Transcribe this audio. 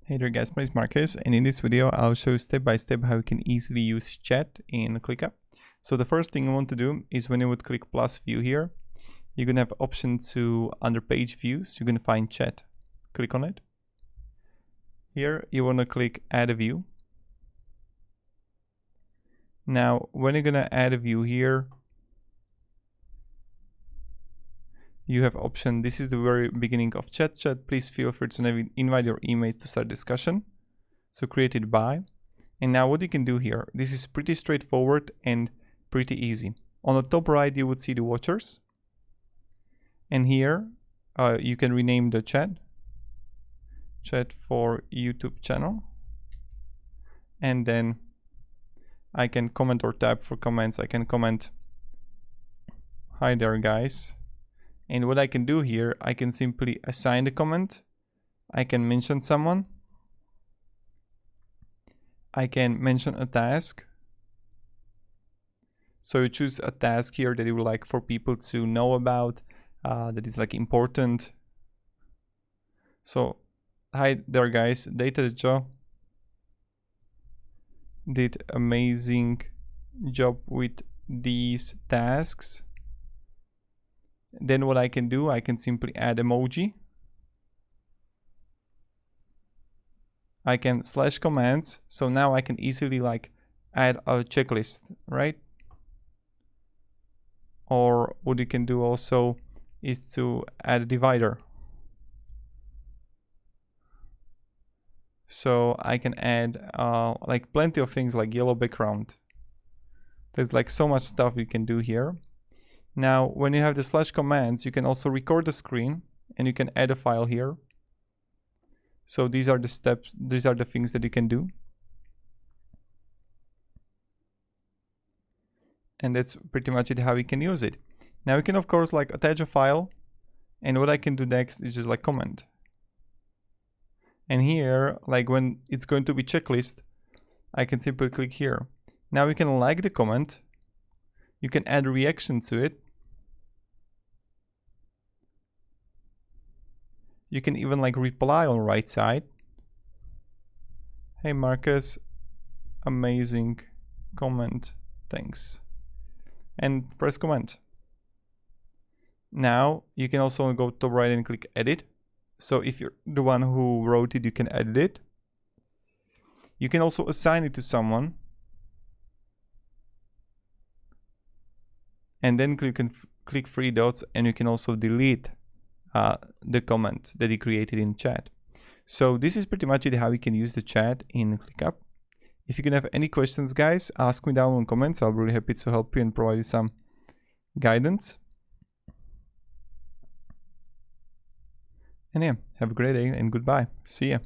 Hey there guys, my name is Marcus, and in this video I'll show you step by step how you can easily use chat in Clickup. So the first thing you want to do is when you would click plus view here, you're gonna have option to under page views, you're gonna find chat. Click on it. Here you want to click add a view. Now when you're gonna add a view here, you have option, this is the very beginning of chat. Please feel free to invite your emails to start discussion. So created by. And now what you can do here, this is pretty straightforward and pretty easy. On the top right you would see the watchers. And here you can rename the chat for YouTube channel. And then I can comment or tab for comments. I can comment, hi there guys. And what I can do here, I can simply assign the comment. I can mention someone. I can mention a task. So you choose a task here that you would like for people to know about, that is like important. So, hi there guys, Data Joe did amazing job with these tasks. Then what I can do, I can simply add emoji. I can slash commands. So now I can easily like add a checklist, right? Or what you can do also is to add a divider. So I can add like plenty of things like yellow background. There's like so much stuff you can do here. Now, when you have the slash commands, you can also record the screen and you can add a file here. So these are the steps, these are the things that you can do. And that's pretty much it, how you can use it. Now you can of course like attach a file, and what I can do next is just like comment. And here, like when it's going to be checklist, I can simply click here. Now you can like the comment, you can add a reaction to it. You can even like reply on the right side. Hey Marcus, amazing comment, thanks. And press comment. Now you can also go to right and click edit. So if you're the one who wrote it, you can edit it. You can also assign it to someone. And then click three dots and you can also delete the comment that you created in chat. So this is pretty much it, how you can use the chat in Clickup. If you can have any questions guys, ask me down in comments. I'll be really happy to help you and provide you some guidance. And yeah, have a great day and goodbye. See ya.